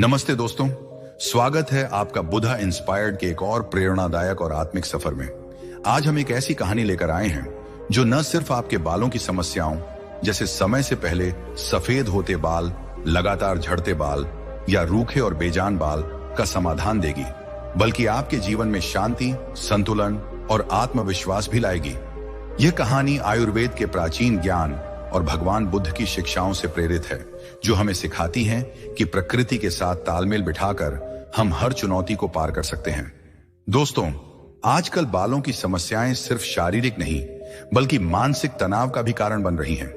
नमस्ते दोस्तों, स्वागत है आपका बुधा इंस्पायर्ड के एक और प्रेरणादायक और आत्मिक सफर में। आज हम एक ऐसी कहानी लेकर आए हैं जो न सिर्फ आपके बालों की समस्याओं जैसे समय से पहले सफेद होते बाल, लगातार झड़ते बाल या रूखे और बेजान बाल का समाधान देगी, बल्कि आपके जीवन में शांति, संतुलन और आत्मविश्वास भी लाएगी। यह कहानी आयुर्वेद के प्राचीन ज्ञान और भगवान बुद्ध की शिक्षाओं से प्रेरित है, जो हमें सिखाती हैं कि प्रकृति के साथ तालमेल बिठाकर हम हर चुनौती को पार कर सकते हैं। दोस्तों, आजकल बालों की समस्याएं सिर्फ शारीरिक नहीं, बल्कि मानसिक तनाव का भी कारण बन रही हैं।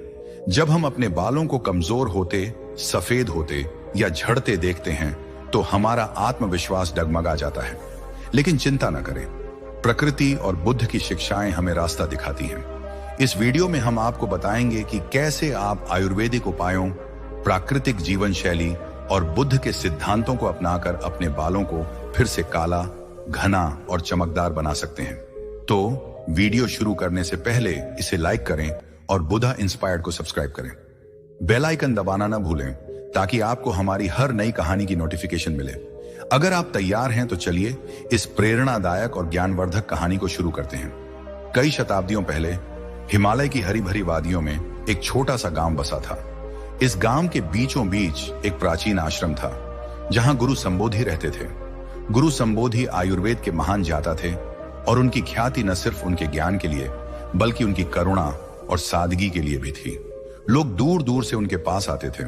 जब हम अपने बालों को कमजोर होते, सफेद होते या झड़ते देखते हैं, तो हमारा आत्मविश्वास डगमगा जाता है। लेकिन चिंता न करें, प्रकृति और बुद्ध की शिक्षाएं हमें रास्ता दिखाती हैं। इस वीडियो में हम आपको बताएंगे कि कैसे आप आयुर्वेदिक उपायों, प्राकृतिक जीवन शैली और बुद्ध के सिद्धांतों को अपनाकर अपने बालों को फिर से काला, घना और चमकदार बना सकते हैं। तो वीडियो शुरू करने से पहले इसे लाइक करें और बुधा इंस्पायर्ड को सब्सक्राइब करें। बेल आइकन दबाना न भूलें ताकि आपको हमारी हर नई कहानी की नोटिफिकेशन मिले। अगर आप तैयार हैं तो चलिए इस प्रेरणादायक और ज्ञानवर्धक कहानी को शुरू करते हैं। कई शताब्दियों पहले हिमालय की हरी भरी वादियों में एक छोटा सा गांव बसा था। इस गांव के बीचों बीच एक प्राचीन आश्रम था, जहां गुरु संबोधि रहते थे। गुरु संबोधि आयुर्वेद के महान ज्ञाता थे और उनकी ख्याति न सिर्फ उनके ज्ञान के लिए, बल्कि उनकी करुणा और सादगी के लिए भी थी। लोग दूर दूर से उनके पास आते थे,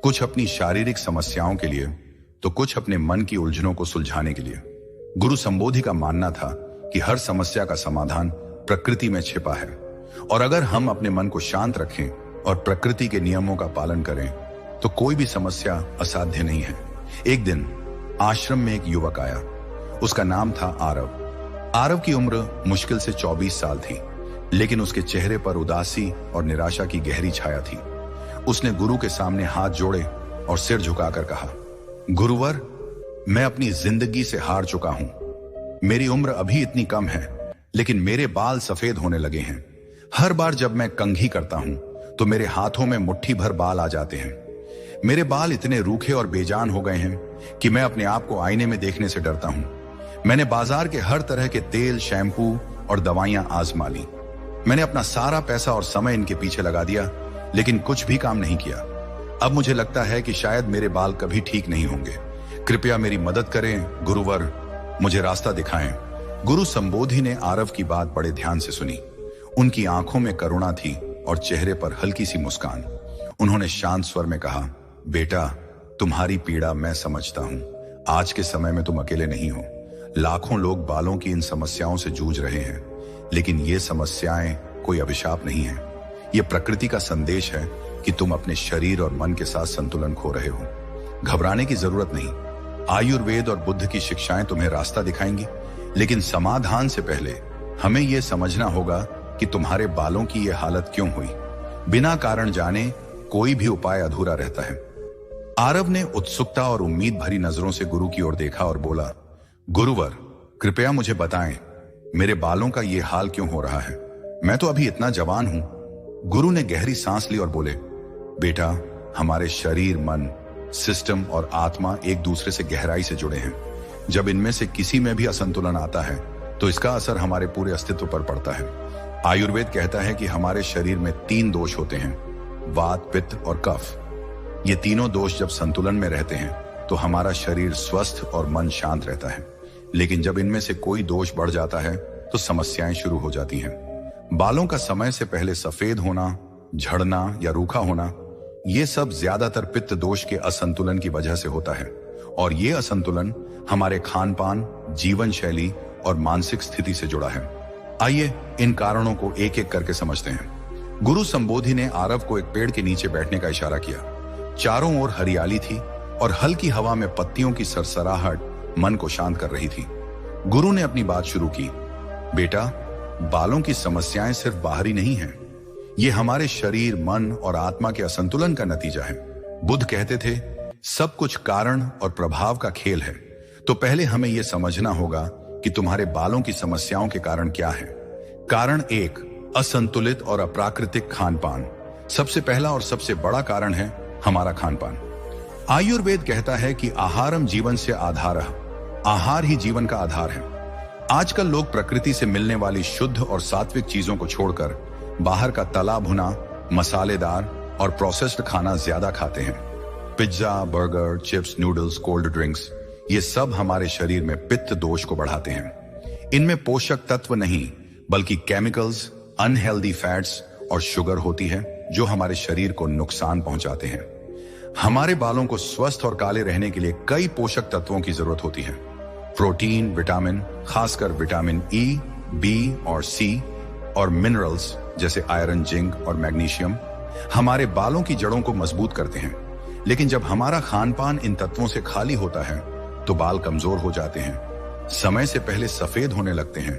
कुछ अपनी शारीरिक समस्याओं के लिए, तो कुछ अपने मन की उलझनों को सुलझाने के लिए। गुरु संबोधि का मानना था कि हर समस्या का समाधान प्रकृति में छिपा है, और अगर हम अपने मन को शांत रखें और प्रकृति के नियमों का पालन करें, तो कोई भी समस्या असाध्य नहीं है। एक दिन आश्रम में एक युवक आया। उसका नाम था आरव। आरव की उम्र मुश्किल से 24 साल थी, लेकिन उसके चेहरे पर उदासी और निराशा की गहरी छाया थी। उसने गुरु के सामने हाथ जोड़े और सिर झुकाकर कहा, गुरुवर, मैं अपनी जिंदगी से हार चुका हूं। मेरी उम्र अभी इतनी कम है, लेकिन मेरे बाल सफेद होने लगे हैं। हर बार जब मैं कंघी करता हूं तो मेरे हाथों में मुट्ठी भर बाल आ जाते हैं। मेरे बाल इतने रूखे और बेजान हो गए हैं कि मैं अपने आप को आईने में देखने से डरता हूं। मैंने बाजार के हर तरह के तेल, शैम्पू और दवाइयां आजमा ली। मैंने अपना सारा पैसा और समय इनके पीछे लगा दिया, लेकिन कुछ भी काम नहीं किया। अब मुझे लगता है कि शायद मेरे बाल कभी ठीक नहीं होंगे। कृपया मेरी मदद करें गुरुवर, मुझे रास्ता दिखाएं। गुरु संबोधि ने आरव की बात बड़े ध्यान से सुनी। उनकी आंखों में करुणा थी और चेहरे पर हल्की सी मुस्कान। उन्होंने शांत स्वर में कहा, बेटा, तुम्हारी पीड़ा मैं समझता हूं। आज के समय में तुम अकेले नहीं हो। लाखों लोग बालों की इन समस्याओं से जूझ रहे हैं, लेकिन ये समस्याएं कोई अभिशाप नहीं है। ये प्रकृति का संदेश है कि तुम अपने शरीर और मन के साथ संतुलन खो रहे हो। घबराने की जरूरत नहीं। आयुर्वेद और बुद्ध की शिक्षाएं तुम्हें रास्ता दिखाएंगी, लेकिन समाधान से पहले हमें यह समझना होगा कि तुम्हारे बालों की यह हालत क्यों हुई। बिना कारण जाने कोई भी उपाय अधूरा रहता है। आरव ने उत्सुकता और उम्मीद भरी नजरों से गुरु की ओर देखा और बोला, गुरुवर, कृपया मुझे बताएं, मेरे बालों का यह हाल क्यों हो रहा है? मैं तो अभी इतना जवान हूं। गुरु ने गहरी सांस ली और बोले, बेटा, हमारे शरीर, मन, सिस्टम और आत्मा एक दूसरे से गहराई से जुड़े हैं। जब इनमें से किसी में भी असंतुलन आता है, तो इसका असर हमारे पूरे अस्तित्व पर पड़ता है। आयुर्वेद कहता है कि हमारे शरीर में 3 दोष होते हैं, वात, पित्त और कफ। ये तीनों दोष जब संतुलन में रहते हैं तो हमारा शरीर स्वस्थ और मन शांत रहता है। लेकिन जब इनमें से कोई दोष बढ़ जाता है तो समस्याएं शुरू हो जाती हैं। बालों का समय से पहले सफेद होना, झड़ना या रूखा होना, ये सब ज्यादातर पित्त दोष के असंतुलन की वजह से होता है। और ये असंतुलन हमारे खान पान, जीवन शैली और मानसिक स्थिति से जुड़ा है। आइए इन कारणों को एक एक करके समझते हैं। गुरु संबोधि ने आरव को एक पेड़ के नीचे बैठने का इशारा किया। चारों ओर हरियाली थी और हल्की हवा में पत्तियों की सरसराहट मन को शांत कर रही थी। गुरु ने अपनी बात शुरू की, बेटा, बालों की समस्याएं सिर्फ बाहरी नहीं हैं। ये हमारे शरीर, मन और आत्मा के असंतुलन का नतीजा है। बुद्ध कहते थे, सब कुछ कारण और प्रभाव का खेल है। तो पहले हमें यह समझना होगा कि तुम्हारे बालों की समस्याओं के कारण क्या है। कारण 1, असंतुलित और अप्राकृतिक खान पान। सबसे पहला और सबसे बड़ा कारण है हमारा खान पान। आयुर्वेद कहता है कि आहारम जीवन से आधारः, आहार ही जीवन का आधार है। आजकल लोग प्रकृति से मिलने वाली शुद्ध और सात्विक चीजों को छोड़कर बाहर का तला भुना, मसालेदार और प्रोसेस्ड खाना ज्यादा खाते हैं। Pizza, burger, chips, noodles, cold drinks, ये सब हमारे शरीर में पित्त दोष को बढ़ाते हैं। इनमें पोषक तत्व नहीं बल्कि केमिकल्स, अनहेल्दी फैट्स और शुगर होती है जो हमारे शरीर को नुकसान पहुंचाते हैं। हमारे बालों को स्वस्थ और काले रहने के लिए कई पोषक तत्वों की जरूरत होती है। प्रोटीन, विटामिन, खासकर विटामिन ई, बी और सी, और मिनरल्स जैसे आयरन, जिंक और मैग्नीशियम हमारे बालों की जड़ों को मजबूत करते हैं। लेकिन जब हमारा खानपान इन तत्वों से खाली होता है तो बाल कमजोर हो जाते हैं, समय से पहले सफेद होने लगते हैं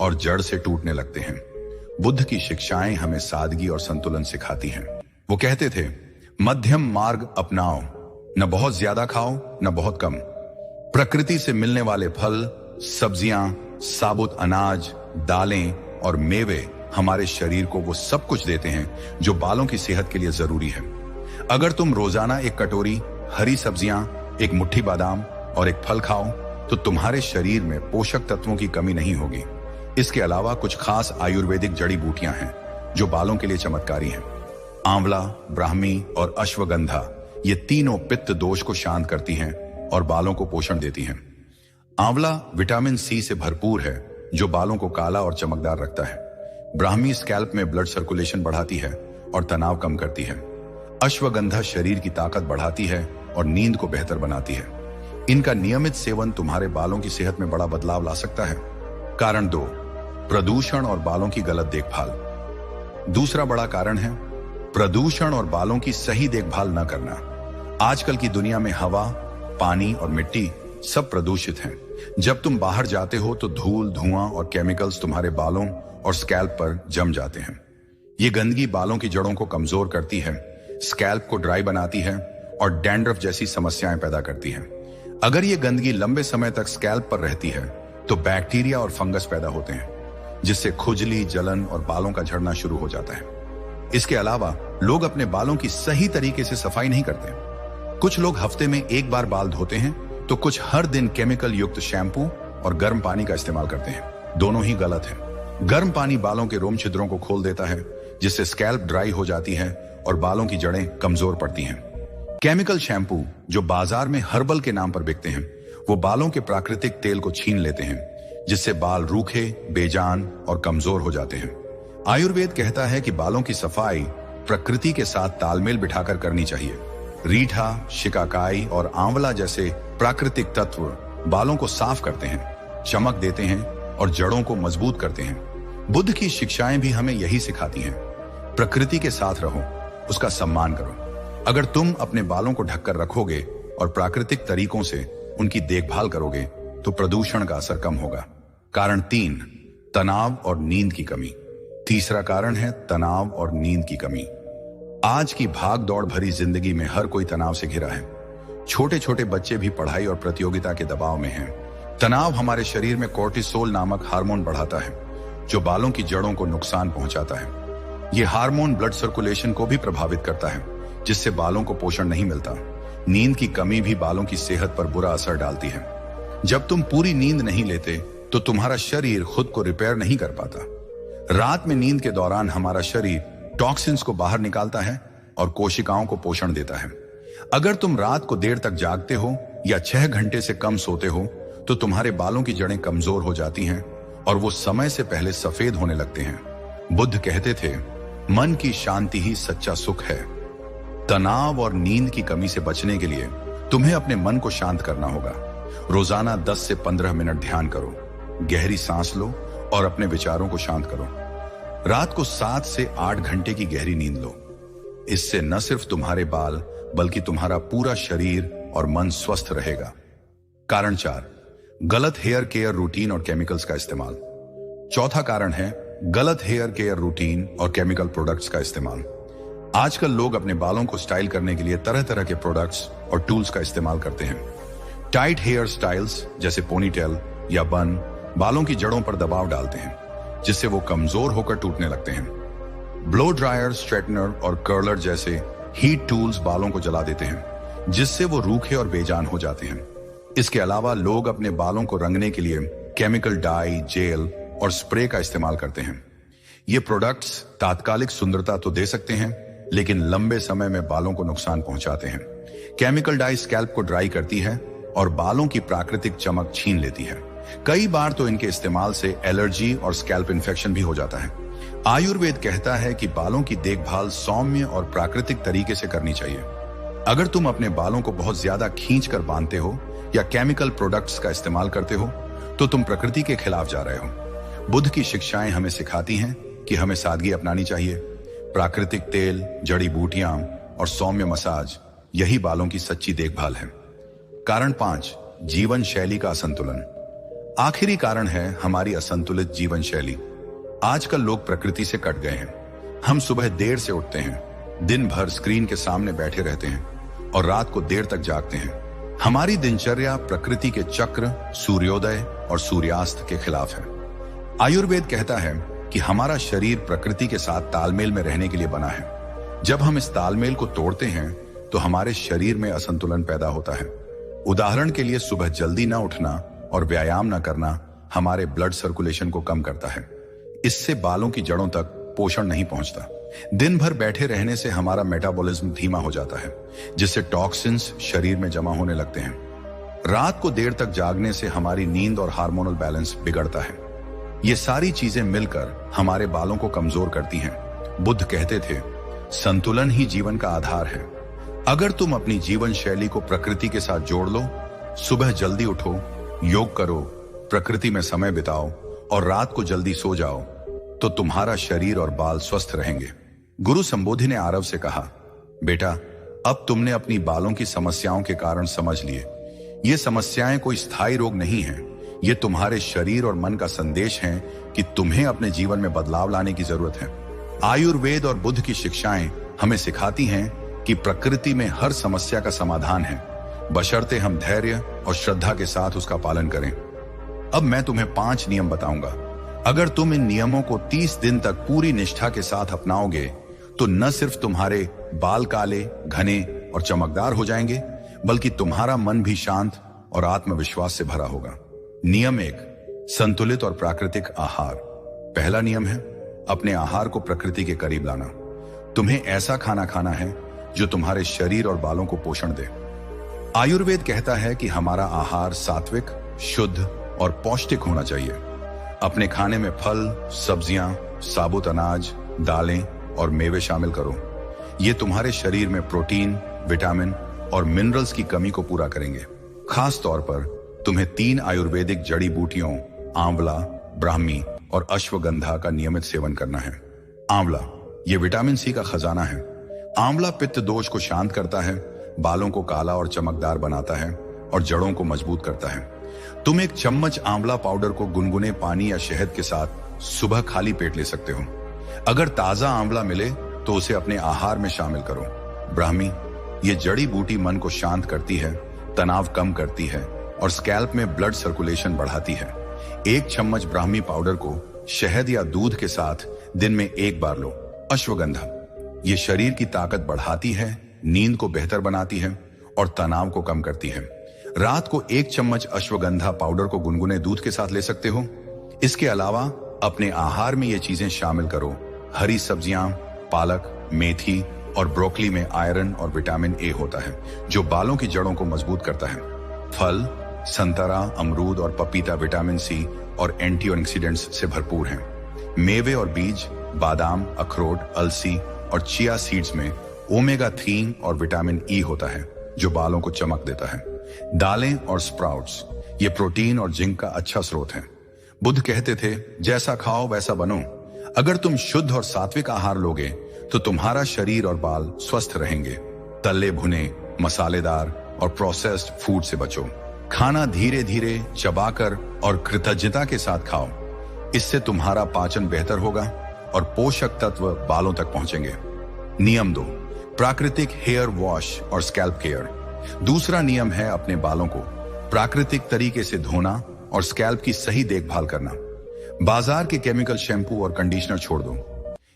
और जड़ से टूटने लगते हैं। बुद्ध की शिक्षाएं हमें सादगी और संतुलन सिखाती हैं। वो कहते थे, मध्यम मार्ग अपनाओ, न बहुत ज्यादा खाओ न बहुत कम। प्रकृति से मिलने वाले फल, सब्जियां, साबुत अनाज, दालें और मेवे हमारे शरीर को वो सब कुछ देते हैं जो बालों की सेहत के लिए जरूरी है। अगर तुम रोजाना एक कटोरी हरी सब्जियां, एक मुट्ठी बादाम और एक फल खाओ तो तुम्हारे शरीर में पोषक तत्वों की कमी नहीं होगी। इसके अलावा कुछ खास आयुर्वेदिक जड़ी बूटियां हैं जो बालों के लिए चमत्कारी हैं। आंवला, ब्राह्मी और अश्वगंधा, ये तीनों पित्त दोष को शांत करती हैं और बालों को पोषण देती हैं। आंवला विटामिन सी से भरपूर है जो बालों को काला और चमकदार रखता है। ब्राह्मी स्कैल्प में ब्लड सर्कुलेशन बढ़ाती है और तनाव कम करती है। अश्वगंधा शरीर की ताकत बढ़ाती है और नींद को बेहतर बनाती है। इनका नियमित सेवन तुम्हारे बालों की सेहत में बड़ा बदलाव ला सकता है। कारण 2, प्रदूषण और बालों की गलत देखभाल। दूसरा बड़ा कारण है प्रदूषण और बालों की सही देखभाल न करना। आजकल की दुनिया में हवा, पानी और मिट्टी सब प्रदूषित हैं। जब तुम बाहर जाते हो तो धूल, धुआं और केमिकल्स तुम्हारे बालों और स्कैल्प पर जम जाते हैं। ये गंदगी बालों की जड़ों को कमजोर करती है, स्कैल्प को ड्राई बनाती है और डैंड्रफ जैसी समस्याएं पैदा करती है। अगर ये गंदगी लंबे समय तक स्कैल्प पर रहती है तो बैक्टीरिया और फंगस पैदा होते हैं जिससे खुजली, जलन और बालों का झड़ना शुरू हो जाता है। इसके अलावा लोग अपने बालों की सही तरीके से सफाई नहीं करते। कुछ लोग हफ्ते में एक बार बाल धोते हैं तो कुछ हर दिन केमिकल युक्त शैम्पू और गर्म पानी का इस्तेमाल करते हैं। दोनों ही गलत है। गर्म पानी बालों के रोम छिद्रों को खोल देता है जिससे स्कैल्प ड्राई हो जाती है और बालों की जड़ें कमजोर पड़ती हैं। केमिकल शैम्पू जो बाजार में हर्बल के नाम पर बिकते हैं वो बालों के प्राकृतिक तेल को छीन लेते हैं जिससे बाल रूखे, बेजान और कमजोर हो जाते हैं। आयुर्वेद कहता है कि बालों की सफाई प्रकृति के साथ तालमेल बिठाकर करनी चाहिए। रीठा, शिकाकाई और आंवला जैसे प्राकृतिक तत्व बालों को साफ करते हैं, चमक देते हैं और जड़ों को मजबूत करते हैं। बुद्ध की शिक्षाएं भी हमें यही सिखाती हैं। प्रकृति के साथ रहो, उसका सम्मान करो। अगर तुम अपने बालों को ढककर रखोगे और प्राकृतिक तरीकों से उनकी देखभाल करोगे तो प्रदूषण का असर कम होगा। कारण 3, तनाव और नींद की कमी। तीसरा कारण है तनाव और नींद की कमी। आज की भाग दौड़ भरी जिंदगी में हर कोई तनाव से घिरा है। छोटे छोटे बच्चे भी पढ़ाई और प्रतियोगिता के दबाव में हैं। तनाव हमारे शरीर में कोर्टिसोल नामक हार्मोन बढ़ाता है जो बालों की जड़ों को नुकसान पहुंचाता है। यह हार्मोन ब्लड सर्कुलेशन को भी प्रभावित करता है जिससे बालों को पोषण नहीं मिलता। नींद की कमी भी बालों की सेहत पर बुरा असर डालती है। जब तुम पूरी नींद नहीं लेते तो तुम्हारा शरीर खुद को रिपेयर नहीं कर पाता। रात में नींद के दौरान हमारा शरीर टॉक्सिन्स को बाहर निकालता है और कोशिकाओं को पोषण देता है। अगर तुम रात को देर तक जागते हो या 6 घंटे से कम सोते हो तो तुम्हारे बालों की जड़ें कमजोर हो जाती हैं और वो समय से पहले सफेद होने लगते हैं। बुद्ध कहते थे, मन की शांति ही सच्चा सुख है। तनाव और नींद की कमी से बचने के लिए तुम्हें अपने मन को शांत करना होगा। रोजाना 10 से 15 मिनट ध्यान करो, गहरी सांस लो और अपने विचारों को शांत करो। रात को 7 से 8 घंटे की गहरी नींद लो। इससे न सिर्फ तुम्हारे बाल बल्कि तुम्हारा पूरा शरीर और मन स्वस्थ रहेगा। कारण 4, गलत हेयर केयर रूटीन और केमिकल्स का इस्तेमाल। चौथा कारण है गलत हेयर केयर रूटीन और केमिकल प्रोडक्ट्स का इस्तेमाल। आजकल लोग अपने बालों को स्टाइल करने के लिए तरह तरह के प्रोडक्ट्स और टूल्स का इस्तेमाल करते हैं। टाइट हेयर स्टाइल्स जैसे पोनीटेल या बन बालों की जड़ों पर दबाव डालते हैं जिससे वो कमजोर होकर टूटने लगते हैं। ब्लो ड्रायर, स्ट्रेटनर और कर्लर जैसे हीट टूल्स बालों को जला देते हैं जिससे वो रूखे और बेजान हो जाते हैं। इसके अलावा लोग अपने बालों को रंगने के लिए केमिकल डाई, जेल और स्प्रे का इस्तेमाल करते हैं। ये प्रोडक्ट्स तात्कालिक सुंदरता तो दे सकते हैं, लेकिन लंबे समय में बालों को नुकसान पहुंचाते हैं। केमिकल डाई स्कैल्प को ड्राई करती है और बालों की प्राकृतिक चमक छीन लेती है। कई बार तो इनके इस्तेमाल से एलर्जी और स्कैल्प इन्फेक्शन भी हो जाता है। आयुर्वेद कहता है कि बालों की देखभाल सौम्य और प्राकृतिक तरीके से करनी चाहिए। अगर तुम अपने बालों को बहुत ज्यादा खींच कर बांधते हो या केमिकल प्रोडक्ट्स का इस्तेमाल करते हो, तो तुम प्रकृति के खिलाफ जा रहे हो। बुद्ध की शिक्षाएं हमें सिखाती हैं कि हमें सादगी अपनानी चाहिए। प्राकृतिक तेल, जड़ी बूटियां और सौम्य मसाज, यही बालों की सच्ची देखभाल है। कारण 5, जीवन शैली का असंतुलन। आखिरी कारण है हमारी असंतुलित जीवन शैली। आजकल लोग प्रकृति से कट गए हैं। हम सुबह देर से उठते हैं, दिन भर स्क्रीन के सामने बैठे रहते हैं और रात को देर तक जागते हैं। हमारी दिनचर्या प्रकृति के चक्र, सूर्योदय और सूर्यास्त के खिलाफ है। आयुर्वेद कहता है कि हमारा शरीर प्रकृति के साथ तालमेल में रहने के लिए बना है। जब हम इस तालमेल को तोड़ते हैं तो हमारे शरीर में असंतुलन पैदा होता है। उदाहरण के लिए, सुबह जल्दी ना उठना और व्यायाम ना करना हमारे ब्लड सर्कुलेशन को कम करता है। इससे बालों की जड़ों तक पोषण नहीं पहुंचता। दिन भर बैठे रहने से हमारा मेटाबॉलिज्म धीमा हो जाता है, जिससे टॉक्सिन्स शरीर में जमा होने लगते हैं। रात को देर तक जागने से हमारी नींद और हार्मोनल बैलेंस बिगड़ता है। ये सारी चीजें मिलकर हमारे बालों को कमजोर करती हैं। बुद्ध कहते थे, संतुलन ही जीवन का आधार है। अगर तुम अपनी जीवन शैली को प्रकृति के साथ जोड़ लो, सुबह जल्दी उठो, योग करो, प्रकृति में समय बिताओ और रात को जल्दी सो जाओ, तो तुम्हारा शरीर और बाल स्वस्थ रहेंगे। गुरु संबोधि ने आरव से कहा, बेटा, अब तुमने अपनी बालों की समस्याओं के कारण समझ लिए। ये समस्याएं कोई स्थायी रोग नहीं है। ये तुम्हारे शरीर और मन का संदेश है कि तुम्हें अपने जीवन में बदलाव लाने की जरूरत है। आयुर्वेद और बुद्ध की शिक्षाएं हमें सिखाती हैं कि प्रकृति में हर समस्या का समाधान है, बशर्ते हम धैर्य और श्रद्धा के साथ उसका पालन करें। अब मैं तुम्हें 5 नियम बताऊंगा। अगर तुम इन नियमों को 30 दिन तक पूरी निष्ठा के साथ अपनाओगे, तो न सिर्फ तुम्हारे बाल काले, घने और चमकदार हो जाएंगे, बल्कि तुम्हारा मन भी शांत और आत्मविश्वास से भरा होगा। नियम 1, संतुलित और प्राकृतिक आहार। पहला नियम है अपने आहार को प्रकृति के करीब लाना। तुम्हें ऐसा खाना खाना है जो तुम्हारे शरीर और बालों को पोषण दे। आयुर्वेद कहता है कि हमारा आहार सात्विक, शुद्ध और पौष्टिक होना चाहिए। अपने खाने में फल, सब्जियां, साबुत अनाज, दालें और मेवे शामिल करो। ये तुम्हारे शरीर में प्रोटीन, विटामिन और मिनरल्स की कमी को पूरा करेंगे। खास तौर पर तुम्हें 3 आयुर्वेदिक जड़ी बूटियों आंवला, ब्राह्मी और अश्वगंधा का नियमित सेवन करना है। आंवला, ये विटामिन सी का खजाना है। आंवला पित्त दोष को शांत करता है, बालों को काला और चमकदार बनाता है और जड़ों को मजबूत करता है। तुम 1 चम्मच आंवला पाउडर को गुनगुने पानी या शहद के साथ सुबह खाली पेट ले सकते हो। अगर ताजा आंवला मिले तो उसे अपने आहार में शामिल करो। ब्राह्मी, ये जड़ी बूटी मन को शांत करती है, तनाव कम करती है और स्कैल्प में ब्लड सर्कुलेशन बढ़ाती है। 1 चम्मच ब्राह्मी पाउडर को शहद या दूध के साथ दिन में 1 बार लो। अश्वगंधा, ये शरीर की ताकत बढ़ाती है, नींद को बेहतर बनाती है और तनाव को कम करती है। रात को 1 चम्मच अश्वगंधा पाउडर को गुनगुने दूध के साथ ले सकते हो। इसके अलावा अपने आहार में ये चीजें शामिल करो। हरी सब्जियां, पालक, मेथी और ब्रोकली में आयरन और विटामिन ए होता है, जो बालों की जड़ों को मजबूत करता है। फल, संतरा, अमरूद और पपीता विटामिन सी और एंटीऑक्सीडेंट्स से भरपूर हैं। मेवे और बीज, बादाम, अखरोट, अलसी और चिया सीड्स में ओमेगा 3 और विटामिन ई होता है, जो बालों को चमक देता है। दालें और स्प्राउट्स, ये प्रोटीन और जिंक का अच्छा स्रोत है। बुद्ध कहते थे, जैसा खाओ वैसा बनो। अगर तुम शुद्ध और सात्विक आहार लोगे तो तुम्हारा शरीर और बाल स्वस्थ रहेंगे। तले भुने, मसालेदार और प्रोसेस्ड फूड से बचो। खाना धीरे धीरे चबाकर और कृतज्ञता के साथ खाओ। इससे तुम्हारा पाचन बेहतर होगा और पोषक तत्व बालों तक पहुंचेंगे। नियम 2, प्राकृतिक हेयर वॉश और स्कैल्प केयर। दूसरा नियम है अपने बालों को प्राकृतिक तरीके से धोना और स्कैल्प की सही देखभाल करना। बाजार के केमिकल शैम्पू और कंडीशनर छोड़ दो।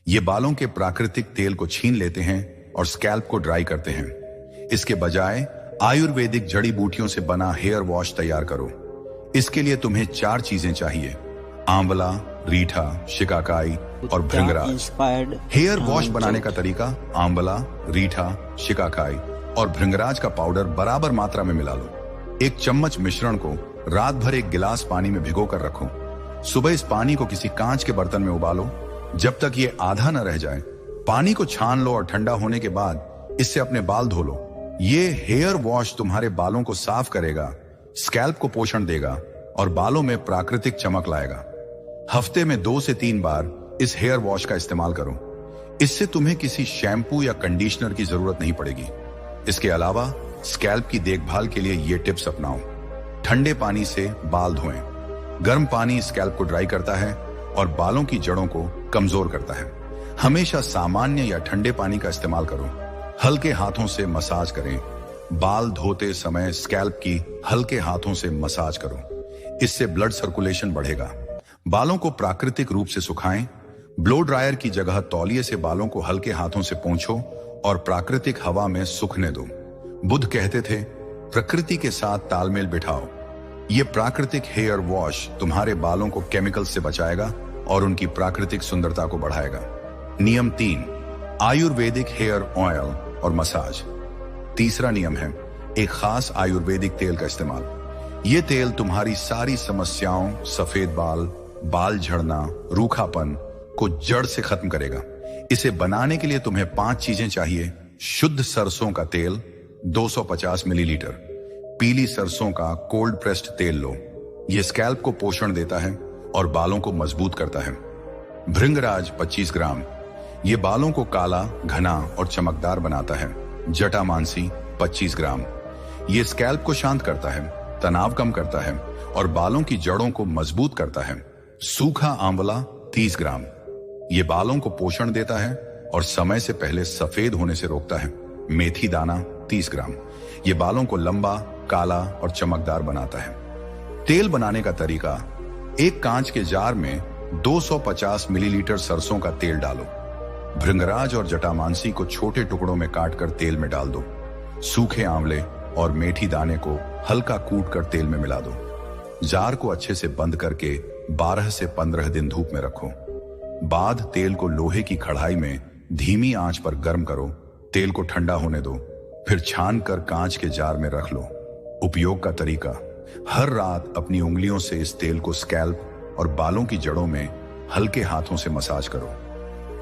ये बालों के प्राकृतिक तेल को छीन लेते हैं और स्कैल्प को ड्राई करते हैं। इसके बजाय आयुर्वेदिक जड़ी बूटियों से बना हेयर वॉश तैयार करो। इसके लिए तुम्हें 4 चीजें चाहिए: आंवला, रीठा, शिकाकाई और भृंगराज। हेयर वॉश बनाने का तरीका: आंवला, रीठा, शिकाकाई और भृंगराज का पाउडर बराबर मात्रा में मिला लो। 1 चम्मच मिश्रण को रात भर 1 गिलास पानी में भिगो कर रखो। सुबह इस पानी को किसी कांच के बर्तन में उबालो जब तक ये आधा न रह जाए। पानी को छान लो और ठंडा होने के बाद इससे अपने बाल धो लो। ये हेयर वॉश तुम्हारे बालों को साफ करेगा, स्कैल्प को पोषण देगा और बालों में प्राकृतिक चमक लाएगा। हफ्ते में 2 से 3 बार इस हेयर वॉश का इस्तेमाल करो। इससे तुम्हें किसी शैम्पू या कंडीशनर की जरूरत नहीं पड़ेगी। इसके अलावा स्कैल्प की देखभाल के लिए ये टिप्स अपनाओ। ठंडे पानी से बाल धोएं। गर्म पानी स्कैल्प को ड्राई करता है और बालों की जड़ों को कमजोर करता है। हमेशा सामान्य या ठंडे पानी का इस्तेमाल करो। हल्के हाथों से मसाज करें। बाल धोते समय स्कैल्प की हल्के हाथों से मसाज करो। इससे ब्लड सर्कुलेशन बढ़ेगा। बालों को प्राकृतिक रूप से सुखाएं। ब्लो ड्रायर की जगह तौलिए से बालों को हल्के हाथों से पोंछो और प्राकृतिक हवा में सूखने दो। बुद्ध कहते थे, प्रकृति के साथ तालमेल बिठाओ। ये प्राकृतिक हेयर वॉश तुम्हारे बालों को केमिकल से बचाएगा और उनकी प्राकृतिक सुंदरता को बढ़ाएगा। नियम 3, आयुर्वेदिक हेयर ऑयल और मसाज। तीसरा नियम है एक खास आयुर्वेदिक तेल का इस्तेमाल। ये तेल तुम्हारी सारी समस्याओं, सफेद बाल, बाल झड़ना, रूखापन को जड़ से खत्म करेगा। इसे बनाने के लिए तुम्हें 5 चीजें चाहिए: शुद्ध सरसों का तेल 250 मिलीलीटर, पीली सरसों का कोल्ड प्रेस्ड तेल लो। यह स्कैल्प को पोषण देता है और बालों को मजबूत करता है। भृंगराज 25 ग्राम, ये बालों को काला, घना और चमकदार बनाता है। जटामांसी 25 ग्राम, ये स्कैल्प को शांत करता है, तनाव कम करता है और बालों की जड़ों को मजबूत करता है। सूखा आंवला 30 ग्राम, ये बालों को पोषण देता है और समय से पहले सफेद होने से रोकता है। मेथी दाना 30 ग्राम, ये बालों को लंबा, काला और चमकदार बनाता है। तेल बनाने का तरीका: एक कांच के जार में 250 मिलीलीटर सरसों का तेल डालो। भृंगराज और जटामांसी को छोटे टुकड़ों में काटकर तेल में डाल दो। सूखे आंवले और मेथी दाने को हल्का कूटकर तेल में मिला दो। जार को अच्छे से बंद करके 12 से 15 दिन धूप में रखो। बाद तेल को लोहे की कढ़ाई में धीमी आंच पर गर्म करो। तेल को ठंडा होने दो, फिर छान कर कांच के जार में रख लो। उपयोग का तरीका: हर रात अपनी उंगलियों से इस तेल को स्कैल्प और बालों की जड़ों में हल्के हाथों से मसाज करो।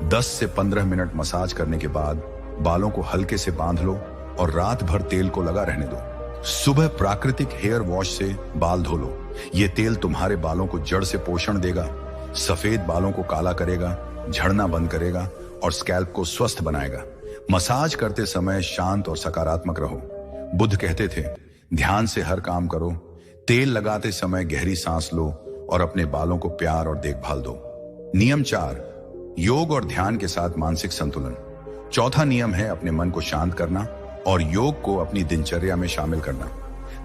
10 से 15 मिनट मसाज करने के बाद बालों को हल्के से बांध लो और रात भर तेल को लगा रहने दो। सुबह प्राकृतिक हेयर वॉश से बाल धो लो। ये तेल तुम्हारे बालों को जड़ से पोषण देगा, सफेद बालों को काला करेगा, झड़ना बंद करेगा और स्कैल्प को स्वस्थ बनाएगा। मसाज करते समय शांत और सकारात्मक रहो। बुद्ध कहते थे, ध्यान से हर काम करो। तेल लगाते समय गहरी सांस लो और अपने बालों को प्यार और देखभाल दो। नियम 4, योग और ध्यान के साथ मानसिक संतुलन। चौथा नियम है अपने मन को शांत करना और योग को अपनी दिनचर्या में शामिल करना।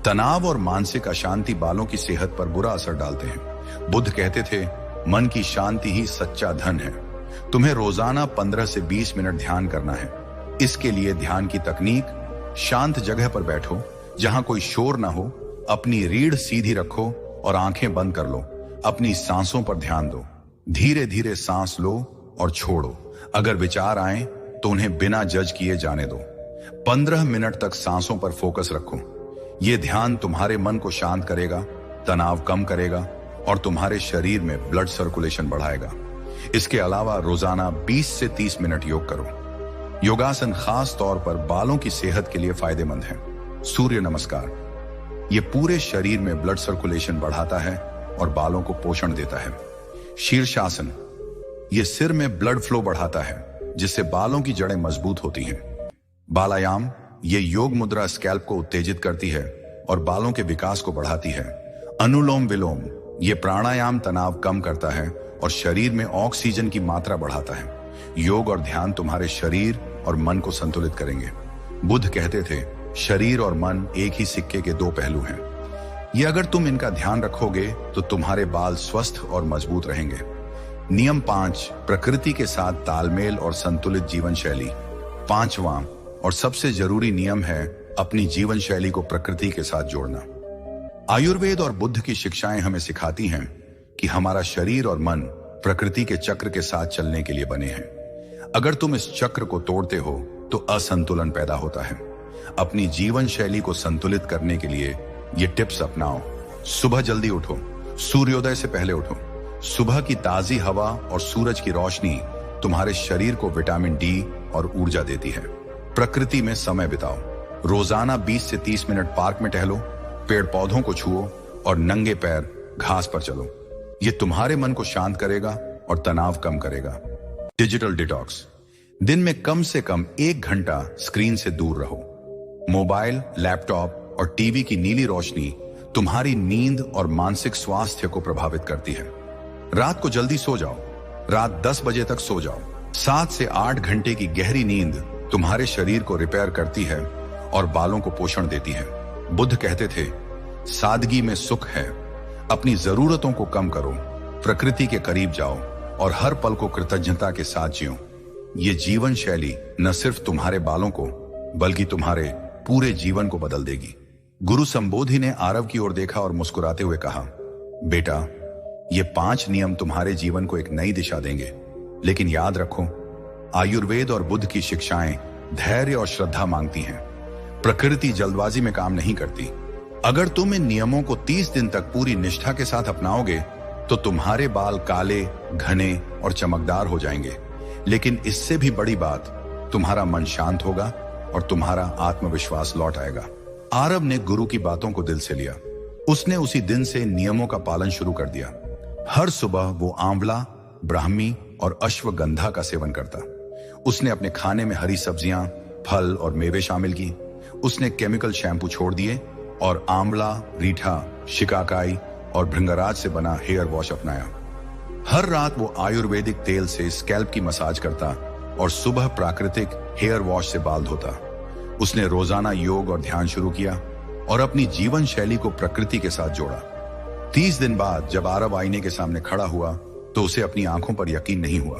तनाव और मानसिक अशांति बालों की सेहत पर बुरा असर डालते हैं। बुद्ध कहते थे, मन की शांति ही सच्चा धन है। तुम्हें रोजाना 15 से 20 मिनट ध्यान करना है। इसके लिए ध्यान की तकनीक: शांत जगह पर बैठो जहां कोई शोर ना हो, अपनी रीढ़ सीधी रखो और आंखें बंद कर लो। अपनी सांसों पर ध्यान दो। धीरे धीरे सांस लो और छोड़ो। अगर विचार आए तो उन्हें बिना जज किए जाने दो। 15 मिनट तक सांसों पर फोकस रखो। यह ध्यान तुम्हारे मन को शांत करेगा, तनाव कम करेगा और तुम्हारे शरीर में ब्लड सर्कुलेशन बढ़ाएगा। इसके अलावा रोजाना 20 से 30 मिनट योग करो। योगासन खास तौर पर बालों की सेहत के लिए फायदेमंद है। सूर्य नमस्कार, यह पूरे शरीर में ब्लड सर्कुलेशन बढ़ाता है और बालों को पोषण देता है। शीर्षासन, यह सिर में ब्लड फ्लो बढ़ाता है जिससे बालों की जड़ें मजबूत होती हैं। बालायाम, यह योग मुद्रा स्कैल्प को उत्तेजित करती है और बालों के विकास को बढ़ाती है। अनुलोम विलोम, यह प्राणायाम तनाव कम करता है और शरीर में ऑक्सीजन की मात्रा बढ़ाता है। योग और ध्यान तुम्हारे शरीर और मन को संतुलित करेंगे। बुद्ध कहते थे, शरीर और मन एक ही सिक्के के 2 पहलू हैं। ये अगर तुम इनका ध्यान रखोगे तो तुम्हारे बाल स्वस्थ और मजबूत रहेंगे। नियम 5, प्रकृति के साथ तालमेल और संतुलित जीवन शैली। 5वां और सबसे जरूरी नियम है अपनी जीवन शैली को प्रकृति के साथ जोड़ना। आयुर्वेद और बुद्ध की शिक्षाएं हमें सिखाती हैं कि हमारा शरीर और मन प्रकृति के चक्र के साथ चलने के लिए बने हैं। अगर तुम इस चक्र को तोड़ते हो तो असंतुलन पैदा होता है। अपनी जीवन शैली को संतुलित करने के लिए ये टिप्स अपनाओ। सुबह जल्दी उठो, सूर्योदय से पहले उठो। सुबह की ताजी हवा और सूरज की रोशनी तुम्हारे शरीर को विटामिन डी और ऊर्जा देती है। प्रकृति में समय बिताओ। रोजाना 20 से 30 मिनट पार्क में टहलो, पेड़ पौधों को छुओ और नंगे पैर घास पर चलो। ये तुम्हारे मन को शांत करेगा और तनाव कम करेगा। Digital detox. दिन में कम से कम 1 घंटा स्क्रीन से दूर रहो। मोबाइल, लैपटॉप और टीवी की नीली रोशनी तुम्हारी नींद और मानसिक स्वास्थ्य को प्रभावित करती है। रात को जल्दी सो जाओ। रात 10 बजे तक सो जाओ। 7 से 8 घंटे की गहरी नींद तुम्हारे शरीर को रिपेयर करती है और बालों को पोषण देती है। बुद्ध कहते थे, सादगी में सुख है। अपनी जरूरतों को कम करो, प्रकृति के करीब जाओ और हर पल को कृतज्ञता के साथ जियो। ये जीवन शैली न सिर्फ तुम्हारे बालों को बल्कि तुम्हारे पूरे जीवन को बदल देगी। गुरु संबोधि ने आरव की ओर देखा और मुस्कुराते हुए कहा, बेटा, ये 5 नियम तुम्हारे जीवन को एक नई दिशा देंगे। लेकिन याद रखो, आयुर्वेद और बुद्ध की शिक्षाएं धैर्य और श्रद्धा मांगती हैं। प्रकृति जल्दबाजी में काम नहीं करती। अगर तुम इन नियमों को 30 दिन तक पूरी निष्ठा के साथ अपनाओगे तो तुम्हारे बाल काले, घने और चमकदार हो जाएंगे। लेकिन इससे भी बड़ी बात, तुम्हारा मन शांत होगा और तुम्हारा आत्मविश्वास लौट आएगा। आरव ने गुरु की बातों को दिल से लिया। उसने उसी दिन से नियमों का पालन शुरू कर दिया। हर सुबह वो आंवला, ब्राह्मी और अश्वगंधा का सेवन करता। उसने अपने खाने में हरी सब्जियां, फल और मेवे शामिल की। उसने केमिकल शैम्पू छोड़ दिए और आंवला, रीठा, शिकाकाई और भृंगराज से बना हेयर वॉश अपनाया। हर रात वो आयुर्वेदिक तेल से स्कैल्प की मसाज करता और सुबह प्राकृतिक हेयर वॉश से बाल धोता। उसने रोजाना योग और ध्यान शुरू किया और अपनी जीवन शैली को प्रकृति के साथ जोड़ा। 30 दिन बाद जब आरव आईने के सामने खड़ा हुआ तो उसे अपनी आंखों पर यकीन नहीं हुआ।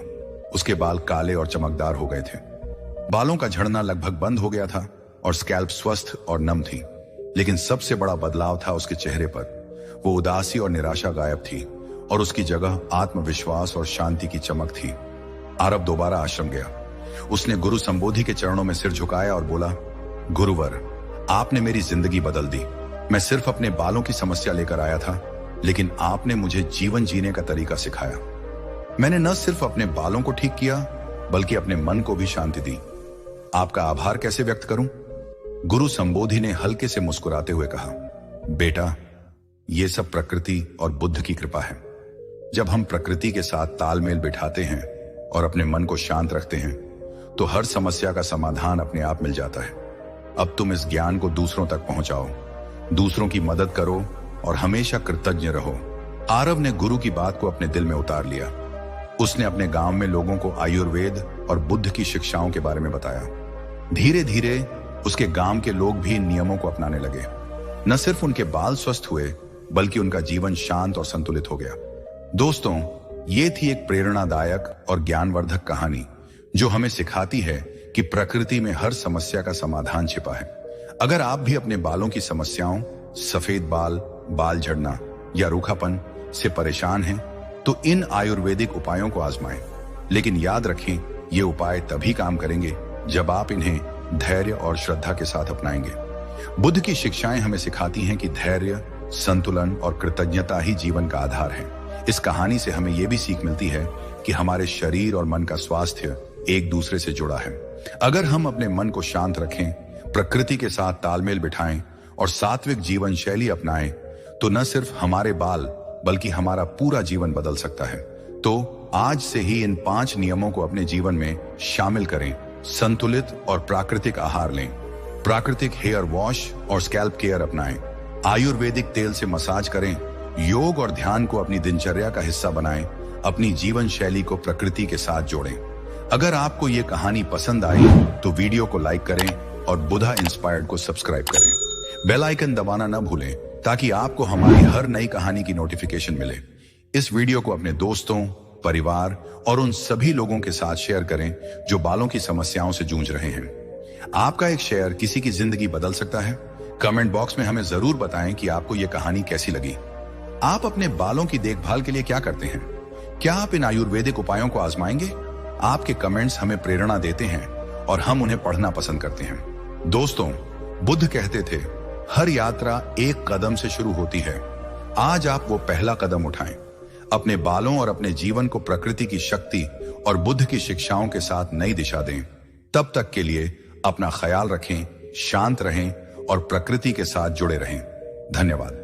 उसके बाल काले और चमकदार हो गए थे। बालों का झड़ना लगभग बंद हो गया था और स्कैल्प स्वस्थ और नम थी। लेकिन सबसे बड़ा बदलाव था उसके चेहरे पर। वो उदासी और निराशा गायब थी और उसकी जगह आत्मविश्वास और शांति की चमक थी। आरव दोबारा आश्रम गया। उसने गुरु संबोधि के चरणों में सिर झुकाया और बोला, गुरुवर, आपने मेरी जिंदगी बदल दी। मैं सिर्फ अपने बालों की समस्या लेकर आया था, लेकिन आपने मुझे जीवन जीने का तरीका सिखाया। मैंने न सिर्फ अपने बालों को ठीक किया बल्कि अपने मन को भी शांति दी। आपका आभार कैसे व्यक्त करूं? गुरु संबोधि ने हल्के से मुस्कुराते हुए कहा, बेटा, यह सब प्रकृति और बुद्ध की कृपा है। जब हम प्रकृति के साथ तालमेल बिठाते हैं और अपने मन को शांत रखते हैं तो हर समस्या का समाधान अपने आप मिल जाता है। अब तुम इस ज्ञान को दूसरों तक पहुंचाओ, दूसरों की मदद करो और हमेशा कृतज्ञ रहो। आरव ने गुरु की बात को अपने दिल में उतार लिया। उसने अपने गांव में लोगों को आयुर्वेद और बुद्ध की शिक्षाओं के बारे में बताया। धीरे धीरे उसके गांव के लोग भी इन नियमों को अपनाने लगे। न सिर्फ उनके बाल स्वस्थ हुए बल्कि उनका जीवन शांत और संतुलित हो गया। दोस्तों, ये थी एक प्रेरणादायक और ज्ञानवर्धक कहानी जो हमें सिखाती है कि प्रकृति में हर समस्या का समाधान छिपा है। अगर आप भी अपने बालों की समस्याओं, सफेद बाल, बाल झड़ना या रूखापन से परेशान हैं, तो इन आयुर्वेदिक उपायों को आजमाएं। लेकिन याद रखें, ये उपाय तभी काम करेंगे जब आप इन्हें धैर्य और श्रद्धा के साथ अपनाएंगे। बुद्ध की शिक्षाएं हमें सिखाती हैं कि धैर्य, संतुलन और कृतज्ञता ही जीवन का आधार है। इस कहानी से हमें यह भी सीख मिलती है कि हमारे शरीर और मन का स्वास्थ्य एक दूसरे से जुड़ा है। अगर हम अपने मन को शांत रखें, प्रकृति के साथ तालमेल बिठाएं और सात्विक जीवन शैली अपनाएं, तो न सिर्फ हमारे बाल बल्कि हमारा पूरा जीवन बदल सकता है। तो आज से ही इन 5 नियमों को अपने जीवन में शामिल करें। संतुलित और प्राकृतिक आहार लें, प्राकृतिक हेयर वॉश और स्कैल्प केयर अपनाएं, आयुर्वेदिक तेल से मसाज करें, योग और ध्यान को अपनी दिनचर्या का हिस्सा बनाएं, अपनी जीवन शैली को प्रकृति के साथ जोड़ें। अगर आपको ये कहानी पसंद आई तो वीडियो को लाइक करें और बुधा इंस्पायर्ड को सब्सक्राइब करें। बेल आइकन दबाना न भूलें ताकि आपको हमारी हर नई कहानी की नोटिफिकेशन मिले। इस वीडियो को अपने दोस्तों, परिवार और उन सभी लोगों के साथ शेयर करें जो बालों की समस्याओं से जूझ रहे हैं। आपका एक शेयर किसी की जिंदगी बदल सकता है। कमेंट बॉक्स में हमें जरूर बताएं कि आपको यह कहानी कैसी लगी। आप अपने बालों की देखभाल के लिए क्या करते हैं? क्या आप इन आयुर्वेदिक उपायों को आजमाएंगे? आपके कमेंट्स हमें प्रेरणा देते हैं और हम उन्हें पढ़ना पसंद करते हैं। दोस्तों, बुद्ध कहते थे, हर यात्रा एक कदम से शुरू होती है। आज आप वो पहला कदम उठाएं। अपने बालों और अपने जीवन को प्रकृति की शक्ति और बुद्ध की शिक्षाओं के साथ नई दिशा दें। तब तक के लिए अपना ख्याल रखें, शांत रहें और प्रकृति के साथ जुड़े रहें। धन्यवाद।